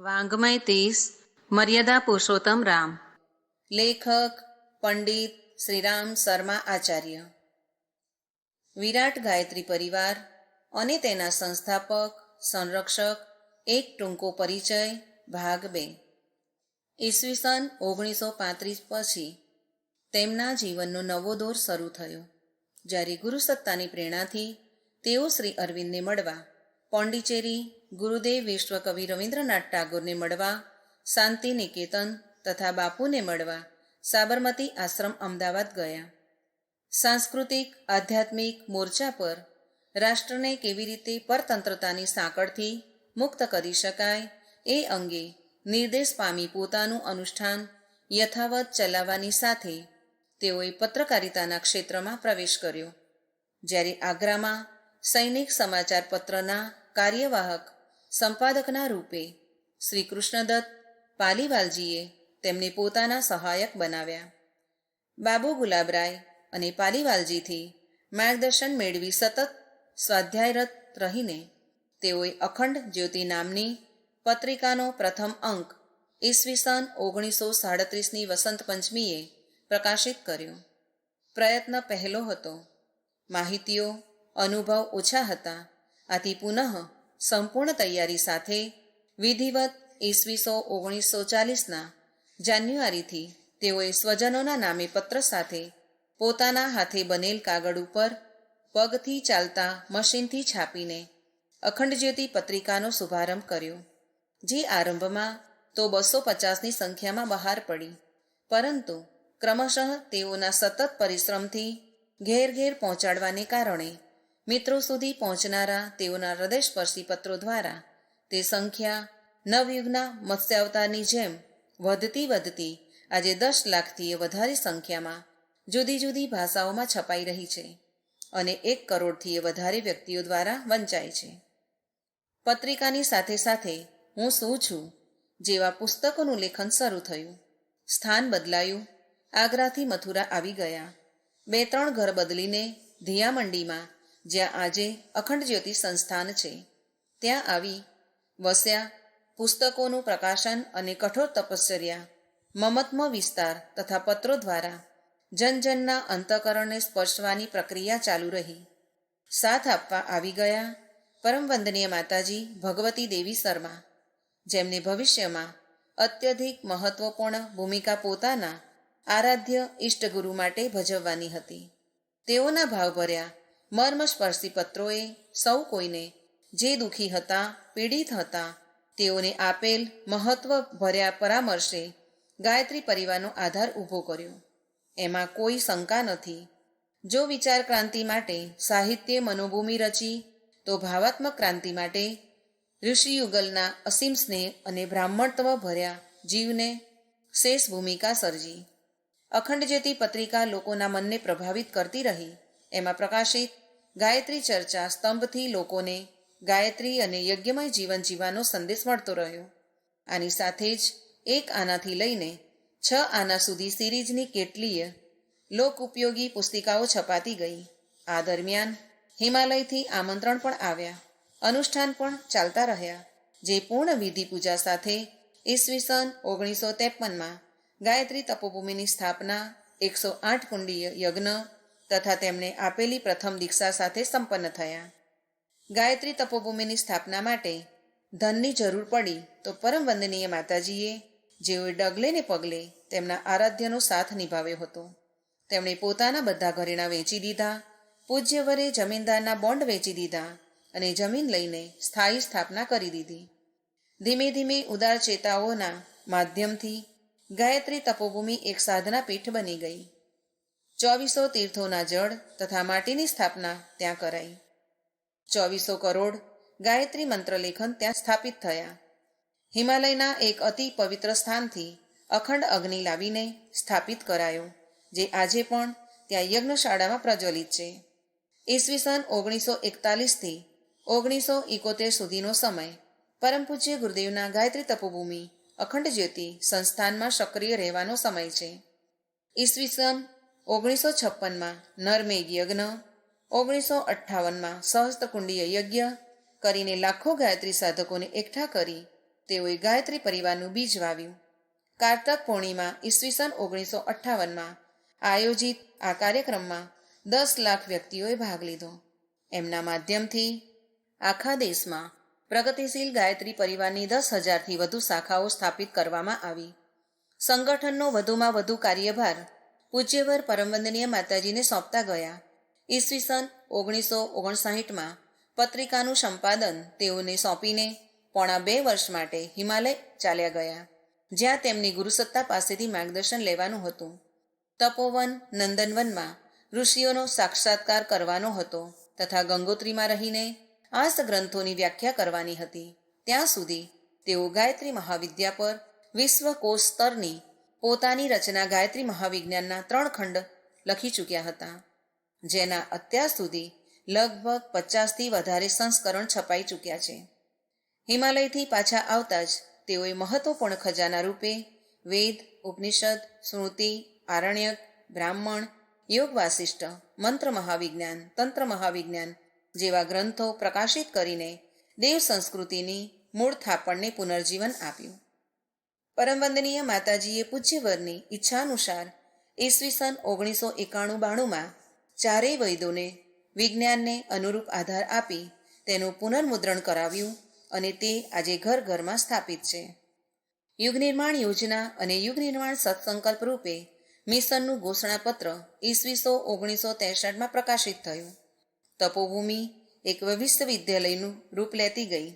વાંગમય 30 મર્યાદા પુરુષોત્તમ રામ. લેખક પંડિત શ્રીરામ શર્મા આચાર્ય. વિરાટ ગાયત્રી પરિવાર અને તેના સંસ્થાપક સંરક્ષક એક ટૂંકો પરિચય ભાગ 2. ઈસવીસન 1935 પછી તેમના જીવનનો નવો દોર શરૂ થયો, જ્યારે ગુરુસત્તાની પ્રેરણાથી તેઓ શ્રી અરવિંદને મળવા પોંડિચેરી, ગુરુદેવ વિશ્વકવિ રવિન્દ્રનાથ ટાગોરને મળવા શાંતિ નિકેતન તથા બાપુને મળવા સાબરમતી આશ્રમ અમદાવાદ ગયા. સાંસ્કૃતિક આધ્યાત્મિક મોરચા પર રાષ્ટ્રને કેવી રીતે પરતંત્રતાની સાંકળથી મુક્ત કરી શકાય એ અંગે નિર્દેશ પામી પોતાનું અનુષ્ઠાન યથાવત ચલાવવાની સાથે તેઓએ પત્રકારિતાના ક્ષેત્રમાં પ્રવેશ કર્યો. જ્યારે આગ્રામાં સૈનિક સમાચાર પત્રના કાર્યવાહક સંપાદકના રૂપે શ્રી કૃષ્ણદત્ત પાલીવાલજીએ તેમને પોતાના સહાયક બનાવ્યા. બાબુ ગુલાબરાય અને પાલીવાલજીથી માર્ગદર્શન મેળવી સતત સ્વાધ્યાયરત રહીને તેઓએ અખંડ જ્યોતિ નામની પત્રિકાનો પ્રથમ અંક ઈસવીસન 1937ની વસંત પંચમીએ પ્રકાશિત કર્યો. પ્રયત્ન પહેલો હતો. માહિતીઓ અનુભવ ઓછા હતા, આથી પુનઃ સંપૂર્ણ તૈયારી સાથે વિધિવત ઈસવીસો 1940ના જાન્યુઆરીથી તેઓએ સ્વજનોના નામે પત્ર સાથે પોતાના હાથે બનેલ કાગળ ઉપર પગથી ચાલતા મશીનથી છાપીને અખંડ જ્યોતિ પત્રિકાનો શુભારંભ કર્યો, જે આરંભમાં તો 250ની સંખ્યામાં બહાર પડી, પરંતુ ક્રમશઃ તેઓના સતત પરિશ્રમથી ઘેર ઘેર પહોંચાડવાને કારણે મિત્રો સુધી પહોંચનારા તેઓના હૃદયસ્પર્શી પત્રો દ્વારા તે સંખ્યા નવયુગના મત્સ્યાવતારની જેમ વધતી આજે 10 લાખથી વધારે સંખ્યામાં જુદી જુદી ભાષાઓમાં છપાઈ રહી છે અને 1 કરોડથી વધારે વ્યક્તિઓ દ્વારા વંચાય છે. પત્રિકાની સાથે સાથે હું શું છું જેવા પુસ્તકોનું લેખન શરૂ થયું. સ્થાન બદલાયું. આગ્રાથી મથુરા આવી ગયા. 2-3 ઘર બદલીને ધિયામંડીમાં, જ્યાં આજે અખંડ જ્યોતિ સંસ્થાન છે, ત્યાં આવી વસ્યા. પુસ્તકોનું પ્રકાશન અને કઠોર તપશ્ચર્યા, મમત્મ વિસ્તાર તથા પત્રો દ્વારા જનજનના અંતઃકરણને સ્પર્શવાની પ્રક્રિયા ચાલુ રહી. સાથ આપવા આવી ગયા પરમ વંદનીય માતાજી ભગવતી દેવી શર્મા, જેમને ભવિષ્યમાં અત્યધિક મહત્વપૂર્ણ ભૂમિકા પોતાના આરાધ્ય ઇષ્ટગુરુ માટે ભજવવાની હતી. તેઓના ભાવભર્યા મર્મસ્પર્શી પત્રોએ સૌ કોઈને, જે દુઃખી હતા, પીડિત હતા, તેઓને આપેલ મહત્વભર્યા પરામર્શે ગાયત્રી પરિવારનો આધાર ઊભો કર્યો. એમાં કોઈ શંકા નથી. જો વિચાર ક્રાંતિ માટે સાહિત્ય મનોભૂમિ રચી, તો ભાવાત્મક ક્રાંતિ માટે ઋષિયુગલના અસીમ સ્નેહ અને બ્રાહ્મણત્વ ભર્યા જીવને શેષ ભૂમિકા સર્જી. અખંડ જ્યોતિ પત્રિકા લોકોના મનને પ્રભાવિત કરતી રહી. એમાં પ્રકાશિત ગાયત્રી ચર્ચા સ્તંભથી લોકોને ગાયત્રી અને યજ્ઞમય જીવન જીવવાનો સંદેશ મળતો રહ્યો. આની સાથે જ 1 આનાથી લઈને 6 આના સુધી સિરીઝની કેટલીય લોક ઉપયોગી પુસ્તિકાઓ છપાતી ગઈ. આ દરમિયાન હિમાલયથી આમંત્રણ પણ આવ્યા. અનુષ્ઠાન પણ ચાલતા રહ્યા, જે પૂર્ણ વિધિ પૂજા સાથે ઈસવીસન 1953માં ગાયત્રી તપોભૂમિની સ્થાપના, 108 કુંડીય યજ્ઞ તથા તેમણે આપેલી પ્રથમ દીક્ષા સાથે સંપન્ન થયા. ગાયત્રી તપોભૂમિની સ્થાપના માટે ધનની જરૂર પડી તો પરમ વંદનીય માતાજીએ, જેઓએ ડગલે ને પગલે તેમના આરાધ્યનો સાથ નિભાવ્યો હતો, તેમણે પોતાના બધા ઘરેણાં વેચી દીધા, પૂજ્યવરે જમીનદારના બોન્ડ વેચી દીધા અને જમીન લઈને સ્થાયી સ્થાપના કરી દીધી. ધીમે ધીમે ઉદાર ચેતાઓના માધ્યમથી ગાયત્રી તપોભૂમિ એક સાધના પીઠ બની ગઈ. 2400 તીર્થોના જળ તથા માટીની સ્થાપના ત્યાં કરાઈ. 2400 કરોડ ગાયત્રી મંત્રલેખન ત્યાં સ્થાપિત થયા. હિમાલયના એક અતિ પવિત્ર સ્થાનથી અખંડ અગ્નિ લાવીને સ્થાપિત કરાયો, જે આજે પણ ત્યાં યજ્ઞશાળામાં પ્રજ્વલિત છે. ઈસવીસન 1941થી 1971 સુધીનો સમય પરમ પૂજ્ય ગુરુદેવના ગાયત્રી તપોભૂમિ અખંડ જ્યોતિ સંસ્થાનમાં સક્રિય રહેવાનો સમય છે. ઈસવીસન 1956માં નરમેઘ યજ્ઞ, 1958માં સહસ્ત્રકુંડીય યજ્ઞ કરીને લાખો ગાયત્રી સાધકોને એકઠા કરી તેઓએ ગાયત્રી પરિવારનું બીજ વાવ્યું. કારતક પૂર્ણિમા ઈસવીસન 1958માં આયોજિત આ કાર્યક્રમમાં 10 લાખ વ્યક્તિઓએ ભાગ લીધો. એમના માધ્યમથી આખા દેશમાં પ્રગતિશીલ ગાયત્રી પરિવારની 10,000થી વધુ શાખાઓ સ્થાપિત કરવામાં આવી. સંગઠનનો વધુમાં વધુ કાર્યભાર પૂજ્યવર પરમવંદનીય માતાજીને સોંપતા ગયા. ઈસવીસન 1959માં પત્રિકાનું સંપાદન તેઓને સોંપીને પોણા 2 વર્ષ માટે હિમાલય ચાલ્યા ગયા, જ્યાં તેમની ગુરુસત્તા પાસેથી માર્ગદર્શન લેવાનું હતું. તપોવન નંદનવનમાં ઋષિઓનો સાક્ષાત્કાર કરવાનો હતો તથા ગંગોત્રીમાં રહીને આસ્ત ગ્રંથોની વ્યાખ્યા કરવાની હતી. ત્યાં સુધી તેઓ ગાયત્રી મહાવિદ્યા પર વિશ્વકોશ સ્તરની પોતાની રચના ગાયત્રી મહાવિજ્ઞાનના 3 ખંડ લખી ચૂક્યા હતા, જેના અત્યાર સુધી લગભગ 50થી વધારે સંસ્કરણ છપાઈ ચૂક્યા છે. હિમાલયથી પાછા આવતા જ તેઓએ મહત્વપૂર્ણ ખજાના રૂપે વેદ, ઉપનિષદ, સ્મૃતિ, આરણ્યક, બ્રાહ્મણ, યોગ વાસિષ્ઠ, મંત્ર મહાવિજ્ઞાન, તંત્ર મહાવિજ્ઞાન જેવા ગ્રંથો પ્રકાશિત કરીને દેવ સંસ્કૃતિની મૂળ થાપણને પુનર્જીવન આપ્યું. પરમવંદનીય માતાજીએ પૂજ્યવરની ઈચ્છાનુસાર ઈસવીસન 1991-92માં ચારેય વૈદોને વિજ્ઞાનને અનુરૂપ આધાર આપી તેનું પુનર્મુદ્રણ કરાવ્યું અને તે આજે ઘર ઘરમાં સ્થાપિત છે. યુગ નિર્માણ યોજના અને યુગ નિર્માણ સત્સંકલ્પ રૂપે મિશનનું ઘોષણાપત્ર ઈસવીસો 1963માં પ્રકાશિત થયું. તપોભૂમિ એક વિશ્વવિદ્યાલયનું રૂપ લેતી ગઈ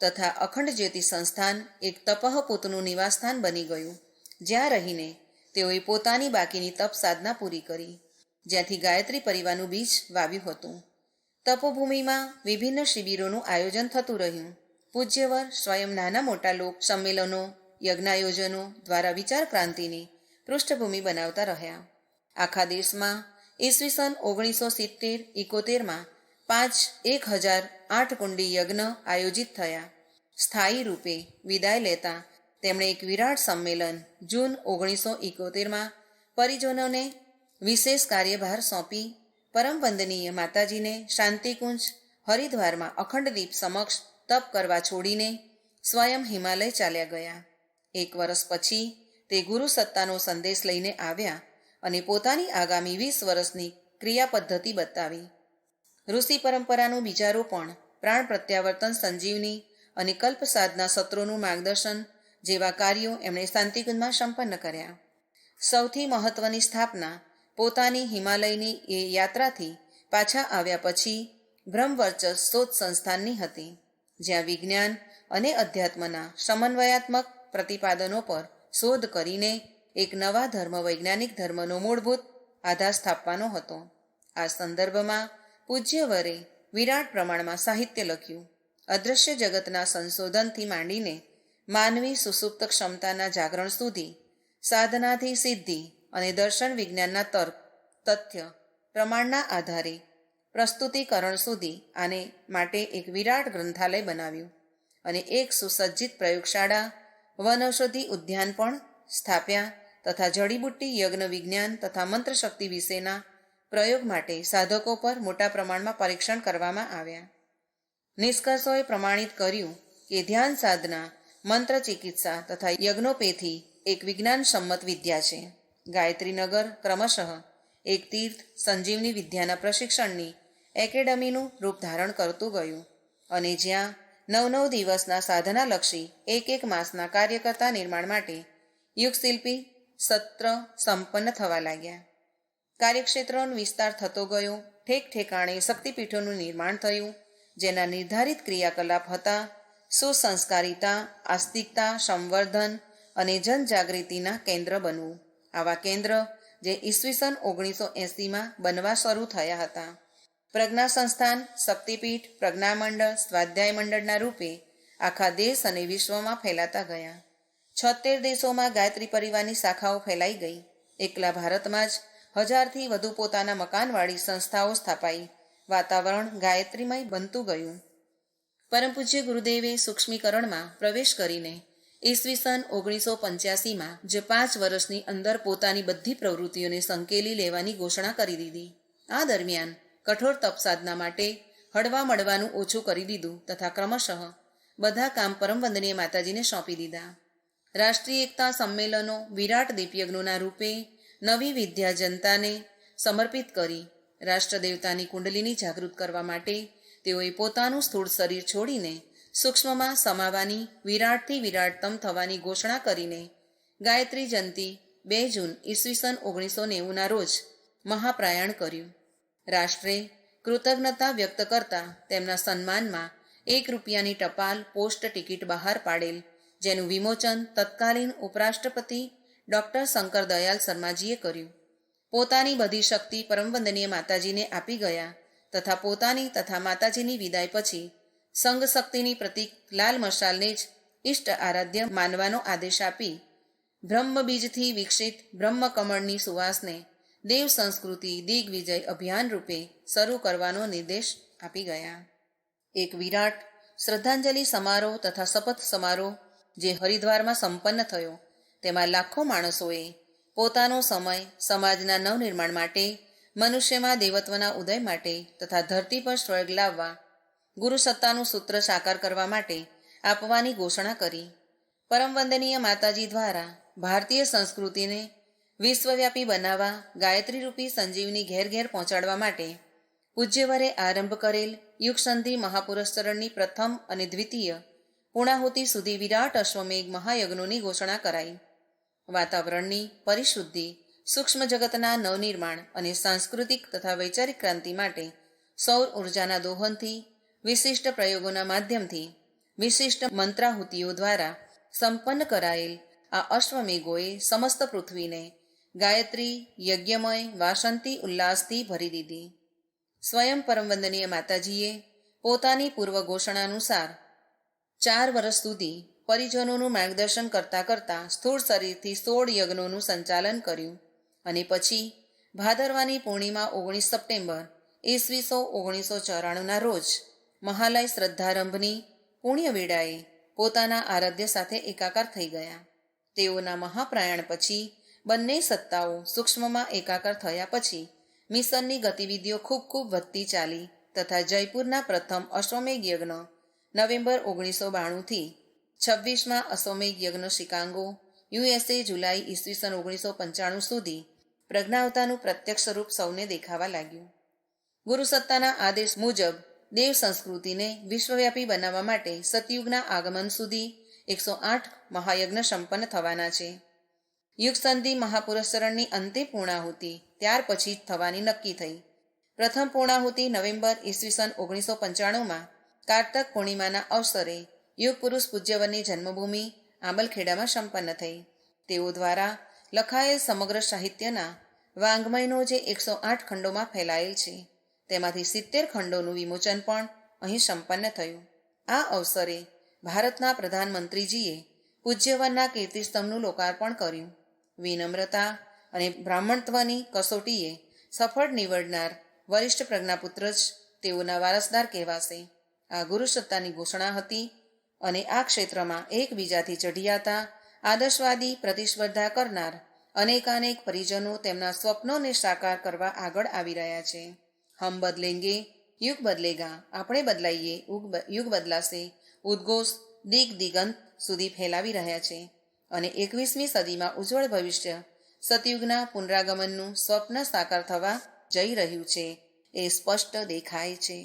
તથા અખંડ જ્યોતિ સંસ્થાન એક તપઃપૂતનું નિવાસસ્થાન બની ગયું, જ્યાં રહીને તેઓએ પોતાની બાકીની તપ સાધના પૂરી કરી, જ્યાંથી ગાયત્રી પરિવારનું બીજ વાવ્યું હતું. તપોભૂમિમાં વિભિન્ન શિબિરોનું આયોજન થતું રહ્યું. પૂજ્યવર સ્વયં નાના મોટા લોક સંમેલનો, યજ્ઞાયોજનો દ્વારા વિચાર ક્રાંતિની પૃષ્ઠભૂમિ બનાવતા રહ્યા. આખા દેશમાં ઈસવીસન 1970-71માં 1008 કુંડી યજ્ઞ આયોજિત થયા. સ્થાયી રૂપે વિદાય લેતા તેમણે એક વિરાટ સંમેલન જૂન 1971માં પરિજનોને વિશેષ કાર્યભાર સોંપી પરમ વંદનીય માતાજીને શાંતિકુંજ હરિદ્વારમાં અખંડ દીપ સમક્ષ તપ કરવા છોડીને સ્વયં હિમાલય ચાલ્યા ગયા. 1 વર્ષ પછી તે ગુરુ સત્તાનો સંદેશ લઈને આવ્યા અને પોતાની આગામી 20 વર્ષની ક્રિયા પદ્ધતિ બતાવી. ઋષિ પરંપરાનું બીજારોપણ, પ્રાણ પ્રત્યાવર્તન, સંજીવની અને કલ્પ સાધના સત્રોનું માર્ગદર્શન જેવા કાર્યો એમણે શાંતિકુંજમાં સંપન્ન કર્યા. સૌથી મહત્વની સ્થાપના પોતાની હિમાલયની એ યાત્રાથી પાછા આવ્યા પછી બ્રહ્મવર્ચસ શોધ સંસ્થાનની હતી, જ્યાં વિજ્ઞાન અને અધ્યાત્મના સમન્વયાત્મક પ્રતિપાદનો પર શોધ કરીને એક નવા ધર્મ, વૈજ્ઞાનિક ધર્મનો મૂળભૂત આધાર સ્થાપવાનો હતો. આ સંદર્ભમાં પૂજ્યવરે વિરાટ પ્રમાણમાં સાહિત્ય લખ્યું. અદૃશ્ય જગતના સંશોધનથી માંડીને માનવી સુસુપ્ત ક્ષમતાના જાગરણ સુધી, સાધનાથી સિદ્ધિ અને દર્શન વિજ્ઞાનના તર્ક, તથ્ય, પ્રમાણના આધારે પ્રસ્તુતિકરણ સુધી આને માટે એક વિરાટ ગ્રંથાલય બનાવ્યું અને એક સુસજ્જિત પ્રયોગશાળા, વનૌષધિ ઉદ્યાન પણ સ્થાપ્યા તથા જડીબુટ્ટી, યજ્ઞ વિજ્ઞાન તથા મંત્રશક્તિ વિશેના પ્રયોગ માટે સાધકો પર મોટા પ્રમાણમાં પરીક્ષણ કરવામાં આવ્યા. નિષ્કર્ષોએ પ્રમાણિત કર્યું કે ધ્યાન સાધના, મંત્ર ચિકિત્સા તથા યજ્ઞોપેથી એક વિજ્ઞાન સંમત વિદ્યા છે. ગાયત્રીનગર ક્રમશઃ એક તીર્થ, સંજીવની વિદ્યાના પ્રશિક્ષણની એકેડમીનું રૂપ ધારણ કરતું ગયું અને જ્યાં 9 દિવસના સાધનાલક્ષી એક માસના કાર્યકર્તા નિર્માણ માટે યુગશિલ્પી સત્ર સંપન્ન થવા લાગ્યા. કાર્યક્ષેત્રનો વિસ્તાર થતો ગયો. ઠેક ઠેકાણે શક્તિપીઠોનું નિર્માણ થયું, જેના નિર્ધારિત ક્રિયાકલાપ હતા સુસંસ્કારિતા, આસ્તિકતા, સંવર્ધન અને જનજાગૃતિના કેન્દ્ર બનવું. આવા કેન્દ્ર જે ઈસવીસન 1980માં બનવા શરૂ થયા હતા. પ્રજ્ઞા સંસ્થાન, શક્તિપીઠ, પ્રજ્ઞામંડળ, સ્વાધ્યાય મંડળના રૂપે આખા દેશ અને વિશ્વમાં ફેલાતા ગયા. 76 દેશોમાં ગાયત્રી પરિવારની શાખાઓ ફેલાઈ ગઈ. એકલા ભારતમાં જ 1000થી વધુ પોતાના મકાનવાળી સંસ્થાઓ સ્થાપાઈ. વાતાવરણ ગાયત્રીમય બનતું ગયું. પરમ પૂજ્ય ગુરુદેવે સૂક્ષ્મીકરણમાં પ્રવેશ કરીને ઈસવીસન 1985માં જે 5 વર્ષની અંદર પોતાની બધી પ્રવૃત્તિઓને સંકેલી લેવાની ઘોષણા કરી દીધી. આ દરમિયાન કઠોર તપ સાધના માટે હળવા મળવાનું ઓછું કરી દીધું તથા ક્રમશઃ બધા કામ પરમ વંદનીય માતાજીને સોંપી દીધા. રાષ્ટ્રીય એકતા સંમેલનો વિરાટ દીપયજ્ઞોના રૂપે નવી વિદ્યા જનતાને સમર્પિત કરી રાષ્ટ્રદેવતાની કુંડલીની જાગૃત કરવા માટે તેઓએ પોતાનું સ્થૂળ શરીર છોડીને સૂક્ષ્મમાં સમાવાની, વિરાટથી વિરાટતમ થવાની ઘોષણા કરીને ગાયત્રી જયંતિ 2 જૂન ઈસવીસન 1990ના રોજ મહાપ્રયાણ કર્યું. રાષ્ટ્રે કૃતજ્ઞતા વ્યક્ત કરતા તેમના સન્માનમાં 1 રૂપિયાની ટપાલ પોસ્ટ ટિકિટ બહાર પાડેલ, જેનું વિમોચન તત્કાલીન ઉપરાષ્ટ્રપતિ ડૉક્ટર શંકર દયાલ શર્માજીએ કર્યું. પોતાની બધી શક્તિ પરમવંદનીય માતાજીને આપી ગયા તથા પોતાની તથા માતાજીની વિદાય પછી સંઘ શક્તિની પ્રતીક લાલ મશાલને જ ઇષ્ટ આરાધ્ય માનવાનો આદેશ આપી બ્રહ્મબીજથી વિકસિત બ્રહ્મકમળની સુવાસને દેવ સંસ્કૃતિ દિગ્વિજય અભિયાન રૂપે શરૂ કરવાનો નિર્દેશ આપી ગયા. એક વિરાટ શ્રદ્ધાંજલિ સમારોહ તથા શપથ સમારોહ જે હરિદ્વારમાં સંપન્ન થયો, તેમાં લાખો માણસોએ પોતાનો સમય સમાજના નવનિર્માણ માટે, મનુષ્યમાં દેવત્વના ઉદય માટે તથા ધરતી પર સ્વર્ગ લાવવા ગુરુ સત્તાનું સૂત્ર સાકાર કરવા માટે આપવાની ઘોષણા કરી. પરમ વંદનીય માતાજી દ્વારા ભારતીય સંસ્કૃતિને વિશ્વવ્યાપી બનાવવા ગાયત્રી રૂપી સંજીવની ઘેર ઘેર પહોંચાડવા માટે પૂજ્યવરે આરંભ કરેલ યુગસંધિ મહાપુરસ્ચરણની પ્રથમ અને દ્વિતીય પૂર્ણાહુતિ સુધી વિરાટ અશ્વમેઘ મહાયજ્ઞોની ઘોષણા કરાઈ. વાતાવરણની પરિશુદ્ધિ, સૂક્ષ્મ જગતના નવનિર્માણ અને સાંસ્કૃતિક તથા વૈચારિક ક્રાંતિ માટે સૌર ઉર્જાના દોહનથી, વિશિષ્ટ પ્રયોગોના માધ્યમથી, વિશિષ્ટ મંત્રાહુતિઓ દ્વારા સંપન્ન કરાયેલ આ અશ્વમેઘોએ સમસ્ત પૃથ્વીને ગાયત્રી યજ્ઞમય વાસંતી ઉલ્લાસથી ભરી દીધી. સ્વયં પરમવંદનીય માતાજીએ પોતાની પૂર્વ ઘોષણાનુસાર 4 વર્ષ સુધી પરિજનોનું માર્ગદર્શન કરતાં સ્થૂળ શરીરથી 16 યજ્ઞોનું સંચાલન કર્યું અને પછી ભાદરવાની પૂર્ણિમા 19 સપ્ટેમ્બર ઈસવીસો 1994ના રોજ મહાલય શ્રદ્ધારંભની પુણ્ય વેળાએ પોતાના આરાધ્ય સાથે એકાકાર થઈ ગયા. તેઓના મહાપ્રયાણ પછી બંને સત્તાઓ સૂક્ષ્મમાં એકાકાર થયા પછી મિશનની ગતિવિધિઓ ખૂબ વધતી ચાલી તથા જયપુરના પ્રથમ અશ્વમેઘ યજ્ઞ નવેમ્બર 1992થી 26મા અશ્વમેઘ યજ્ઞ શિકાગો, USA જુલાઈ ઈસવીસન 1995 સુધી પ્રજ્ઞાવતાનું પ્રત્યક્ષ સ્વરૂપ સૌને દેખાવા લાગ્યું. ગુરુસત્તાના આદેશ મુજબ દેવ સંસ્કૃતિને વિશ્વવ્યાપી બનાવવા માટે સતયુગના આગમન સુધી 108 મહાયજ્ઞ સંપન્ન થવાના છે. યુગસંધિ મહાપુરસ્ચરણની અંતિમ પૂર્ણાહુતિ ત્યાર પછી જ થવાની નક્કી થઈ. પ્રથમ પૂર્ણાહુતિ નવેમ્બર ઈસવીસન 1995માં કાર્તક પૂર્ણિમાના અવસરે યુગ પુરુષ પૂજ્યવરની જન્મભૂમિ આંબલખેડામાં સંપન્ન થઈ. તેઓ દ્વારા લખાયેલ સમગ્ર સાહિત્યના વાંગ્મયનો જે 108 ખંડોમાં ફેલાયેલ છે, તેમાંથી 70 ખંડોનું વિમોચન પણ અહીં સંપન્ન થયું. આ અવસરે ભારતના પ્રધાનમંત્રીજીએ પૂજ્યવનના કીર્તિસ્તંભનું લોકાર્પણ કર્યું. વિનમ્રતા અને બ્રાહ્મણત્વની કસોટીએ સફળ નીવડનાર વરિષ્ઠ પ્રજ્ઞાપુત્ર જ તેઓના વારસદાર કહેવાશે. આ ગુરુસત્તાની ઘોષણા હતી અને આ ક્ષેત્રમાં એકબીજાથી ચઢિયાતા આદર્શવાદી પ્રતિસ્પર્ધા કરનાર અનેકાનેક પરિજનો તેમના સ્વપ્નોને સાકાર કરવા આગળ આવી રહ્યા છે. હમ બદલેંગે, યુગ બદલેગા, આપણે બદલાઈએ, યુગ બદલાશે ઉદ્ઘોષ દિગંત સુધી ફેલાવી રહ્યા છે અને 21મી સદીમાં ઉજ્જવળ ભવિષ્ય સતયુગના પુનરાગમનનું સ્વપ્ન સાકાર થવા જઈ રહ્યું છે એ સ્પષ્ટ દેખાય છે.